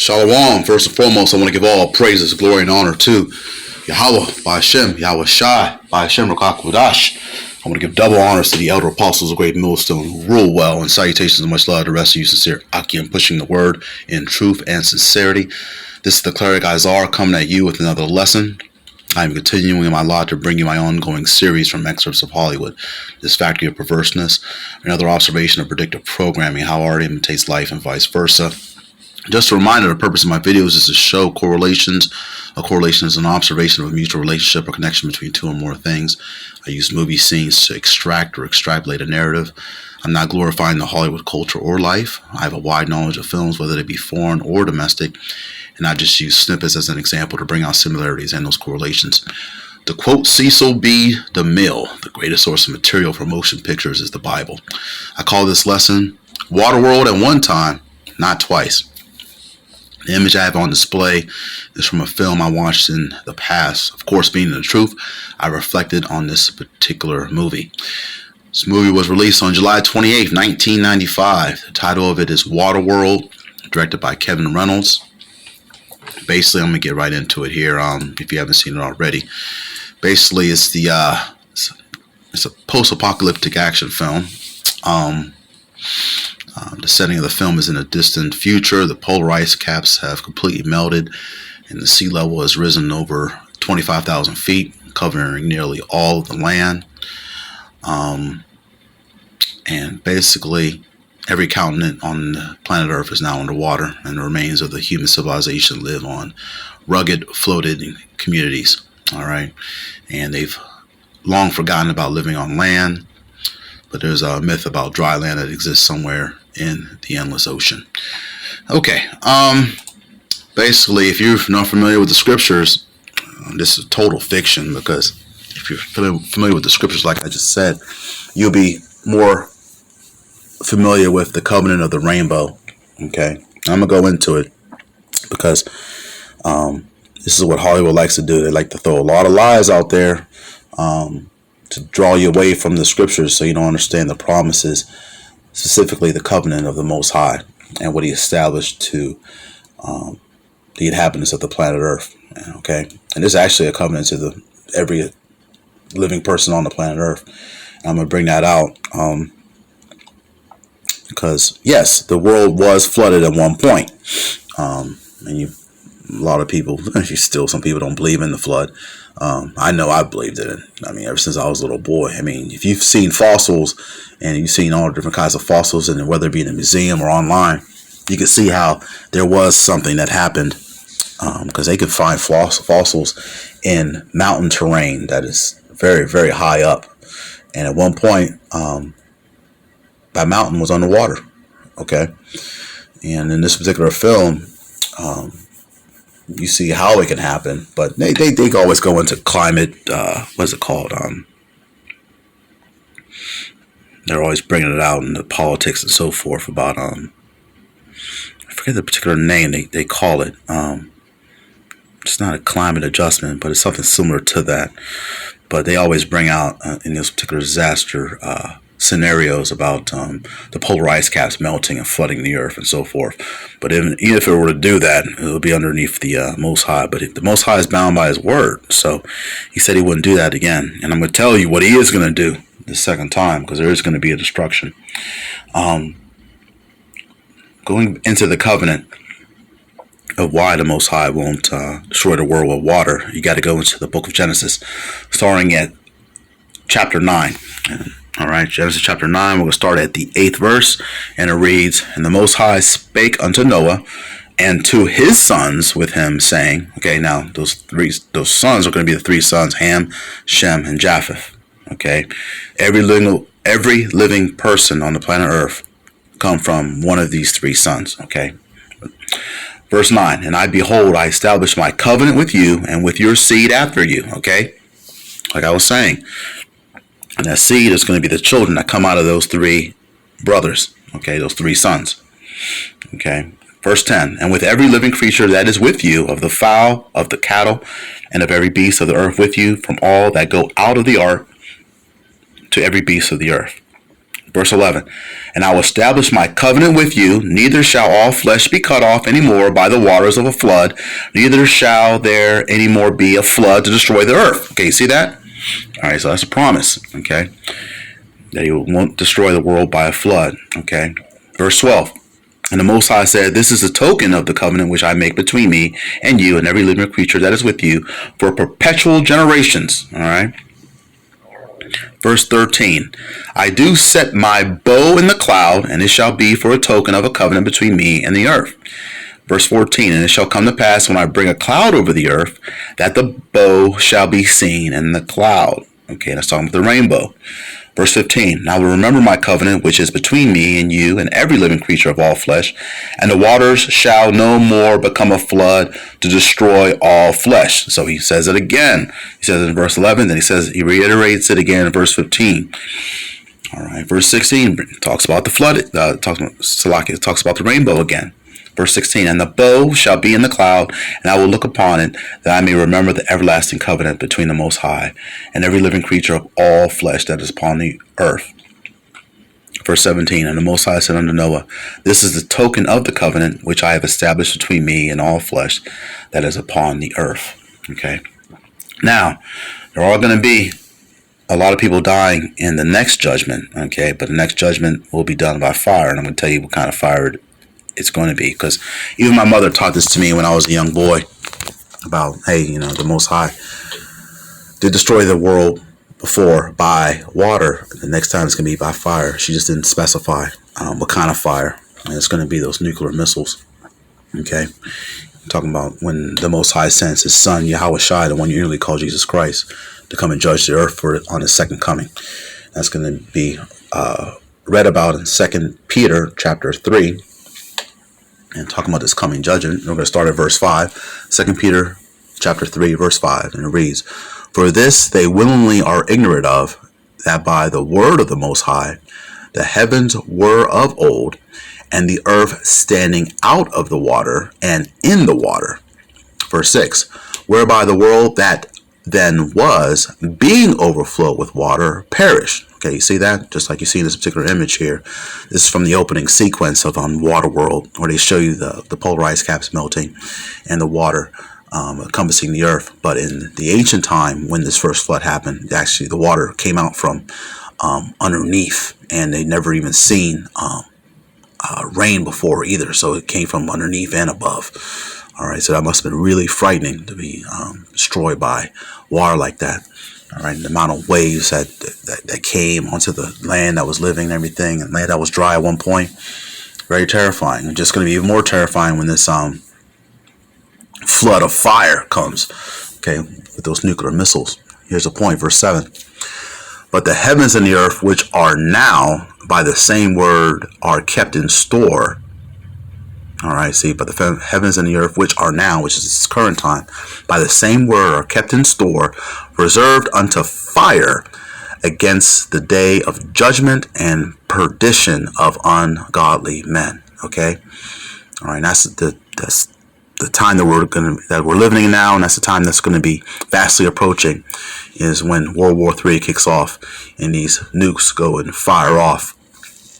Shalom. First and foremost, I want to give all praises, glory, and honor to Yahweh, by Hashem, Yahweh Shai, by Hashem, Rakakudash. I want to give double honors to the elder apostles of Great Millstone who rule well, and salutations and much love to the rest of you sincere Akim, pushing the word in truth and sincerity. This is the cleric Izar coming at you with another lesson. I am continuing in my lot to bring you my ongoing series from excerpts of Hollywood, This Factory of Perverseness, another observation of predictive programming, how art imitates life and vice versa. Just a reminder, the purpose of my videos is to show correlations. A correlation is an observation of a mutual relationship or connection between two or more things. I use movie scenes to extract or extrapolate a narrative. I'm not glorifying the Hollywood culture or life. I have a wide knowledge of films, whether they be foreign or domestic, and I just use snippets as an example to bring out similarities and those correlations. To quote Cecil B. DeMille, the greatest source of material for motion pictures is the Bible. I call this lesson Waterworld at one time, not twice. The image I have on display is from a film I watched in the past. Of course, being the truth, I reflected on this particular movie. This movie was released on July 28, 1995. The title of it is Waterworld, directed by Kevin Reynolds. Basically, I'm going to get right into it here, if you haven't seen it already. Basically, it's a post-apocalyptic action film. The setting of the film is in a distant future. The polar ice caps have completely melted, and the sea level has risen over 25,000 feet, covering nearly all of the land. And basically, every continent on the planet Earth is now underwater, and the remains of the human civilization live on rugged, floating communities. All right, and they've long forgotten about living on land, but there's a myth about dry land that exists somewhere in the endless ocean. Okay, basically, if you're not familiar with the scriptures, this is total fiction, because if you're familiar with the scriptures, like I just said, you'll be more familiar with the covenant of the rainbow. Okay, I'm gonna go into it because this is what Hollywood likes to do. They like to throw a lot of lies out there to draw you away from the scriptures, so you don't understand the promises, specifically the covenant of the Most High and what He established to the inhabitants of the planet Earth. Okay, and this is actually a covenant to every living person on the planet Earth. And I'm gonna bring that out. Because yes, the world was flooded at one point, and a lot of people, some people don't believe in the flood. I know I believed in it. I mean, ever since I was a little boy. I mean, if you've seen fossils and you've seen all the different kinds of fossils, and whether it be in a museum or online, you can see how there was something that happened, because they could find fossils in mountain terrain that is very, very high up, and at one point, that mountain was underwater. Okay, and in this particular film, you see how it can happen, but they always go into climate. What's it called? They're always bringing it out in the politics and so forth about I forget the particular name they call it. It's not a climate adjustment, but it's something similar to that. But they always bring out in this particular disaster scenarios about the polar ice caps melting and flooding the earth and so forth. But even if it were to do that, it would be underneath the Most High. But the Most High is bound by His word, so He said He wouldn't do that again. And I'm going to tell you what He is going to do the second time, because there is going to be a destruction. Going into the covenant of why the Most High won't destroy the world with water, you got to go into the book of Genesis, starting at chapter 9. All right, Genesis chapter 9, we're going to start at the 8th verse, and it reads, "And the Most High spake unto Noah and to his sons with him, saying," okay, now those sons are going to be the three sons, Ham, Shem, and Japheth. Okay, every living person on the planet Earth come from one of these three sons. Okay, verse 9, "And I behold, I establish my covenant with you and with your seed after you." Okay, like I was saying. And that seed is going to be the children that come out of those three brothers. Okay, those three sons. Okay, verse 10. "And with every living creature that is with you, of the fowl, of the cattle, and of every beast of the earth with you, from all that go out of the ark, to every beast of the earth." Verse 11, and I will establish my covenant with you, neither shall all flesh be cut off any more by the waters of a flood, neither shall there any more be a flood to destroy the earth. Okay, you see that? All right, so that's a promise, okay, that he won't destroy the world by a flood, okay. Verse 12, and the Most High said, this is a token of the covenant which I make between me and you and every living creature that is with you for perpetual generations, all right. Verse 13, I do set my bow in the cloud, and it shall be for a token of a covenant between me and the earth. Verse 14, and it shall come to pass when I bring a cloud over the earth, that the bow shall be seen in the cloud. Okay, that's talking about the rainbow. Verse 15, and I will remember my covenant which is between me and you and every living creature of all flesh, and the waters shall no more become a flood to destroy all flesh. So he says it again. He says it in verse 11, then he reiterates it again in verse 15. All right, verse 16 talks about the flood, talks about the rainbow again. Verse 16, and the bow shall be in the cloud, and I will look upon it, that I may remember the everlasting covenant between the Most High and every living creature of all flesh that is upon the earth. Verse 17, and the Most High said unto Noah, this is the token of the covenant which I have established between me and all flesh that is upon the earth. Okay. Now, there are going to be a lot of people dying in the next judgment, okay, but the next judgment will be done by fire, and I'm going to tell you what kind of fire it's going to be, because even my mother taught this to me when I was a young boy about, hey, the Most High did destroy the world before by water. The next time it's going to be by fire. She just didn't specify what kind of fire, and it's going to be those nuclear missiles. Okay, I'm talking about when the Most High sends his son Yahweh Shai, the one you usually call Jesus Christ, to come and judge the earth on his second coming. That's going to be read about in 2 Peter chapter 3. And talking about this coming judgment, we're going to start at verse 5. 2 Peter chapter 3, verse 5. And it reads, for this they willingly are ignorant of, that by the word of the Most High, the heavens were of old, and the earth standing out of the water and in the water. Verse 6, whereby the world that then was, being overflowed with water, perished. Okay, you see that? Just like you see in this particular image here. This is from the opening sequence of Waterworld, where they show you the polar ice caps melting and the water encompassing the earth. But in the ancient time, when this first flood happened, actually the water came out from underneath, and they'd never even seen rain before either. So it came from underneath and above. All right, so that must have been really frightening to be destroyed by water like that. All right, the amount of waves that came onto the land that was living and everything, and land that was dry at one point. Very terrifying. And just going to be even more terrifying when this flood of fire comes, okay, with those nuclear missiles. Here's the point, verse 7. But the heavens and the earth, which are now, by the same word, are kept in store. All right, see, but the heavens and the earth, which are now, which is this current time, by the same word are kept in store, reserved unto fire against the day of judgment and perdition of ungodly men. Okay, all right, that's the time that we're living in now, and that's the time that's going to be fastly approaching, is when World War III kicks off and these nukes go and fire off.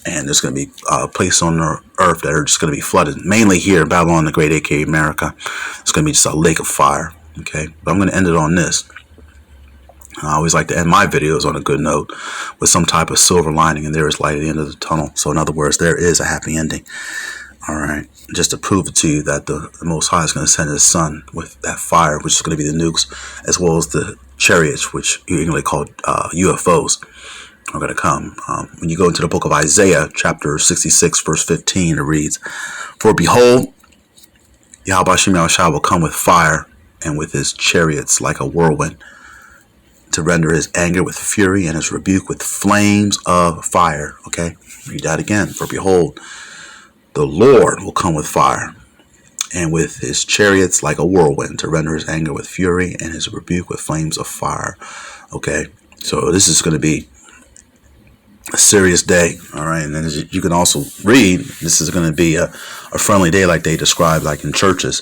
And there's going to be places on the earth that are just going to be flooded. Mainly here in Babylon, the Great, aka America. It's going to be just a lake of fire. Okay, but I'm going to end it on this. I always like to end my videos on a good note with some type of silver lining, and there is light at the end of the tunnel. So in other words, there is a happy ending. All right, just to prove it to you that the Most High is going to send his son with that fire, which is going to be the nukes, as well as the chariots, which you English call UFOs. Are going to come. When you go into the book of Isaiah, chapter 66, verse 15, it reads, for behold, Yahweh Shem Yahushua will come with fire, and with his chariots like a whirlwind, to render his anger with fury and his rebuke with flames of fire. Okay, read that again. For behold, the Lord will come with fire, and with his chariots like a whirlwind, to render his anger with fury and his rebuke with flames of fire. Okay, so this is going to be a serious day. All right, and then as you can also read, this is going to be a friendly day, like they describe, like in churches,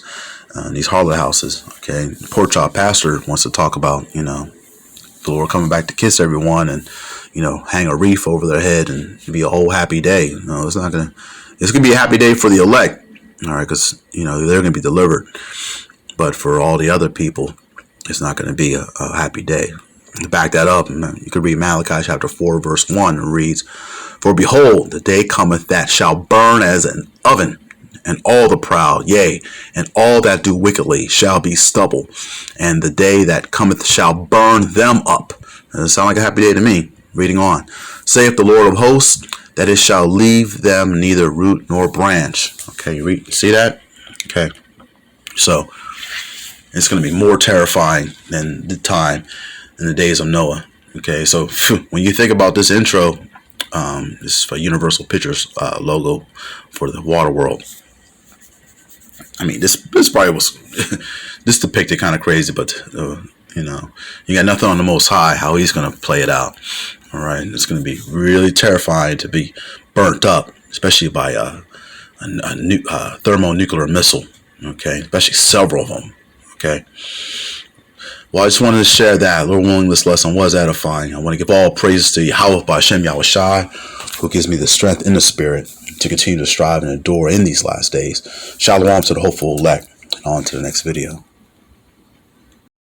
these harlot houses. Okay, the pork chop pastor wants to talk about, the Lord coming back to kiss everyone, and hang a wreath over their head and be a whole happy day. No, it's not gonna. It's gonna be a happy day for the elect, all right, because they're gonna be delivered. But for all the other people, it's not gonna be a happy day. To back that up, you could read Malachi chapter 4, verse 1. It reads, "For behold, the day cometh that shall burn as an oven, and all the proud, yea, and all that do wickedly shall be stubble. And the day that cometh shall burn them up." Doesn't sound like a happy day to me. Reading on. "Saith the Lord of hosts, that it shall leave them neither root nor branch." Okay, you see that? Okay. So, it's going to be more terrifying than the time in the days of Noah. Okay, so when you think about this intro, this is for Universal Pictures logo for the Waterworld. I mean, this probably was this depicted kind of crazy, but you got nothing on the Most High how He's going to play it out. All right, it's going to be really terrifying to be burnt up, especially by a thermonuclear missile. Okay, especially several of them. Okay. Well, I just wanted to share that. Lord willing, this lesson was edifying. I want to give all praises to Yahweh Ba'Shem Yahweh Shai, who gives me the strength in the spirit to continue to strive and endure in these last days. Shalom to the hopeful elect, and on to the next video.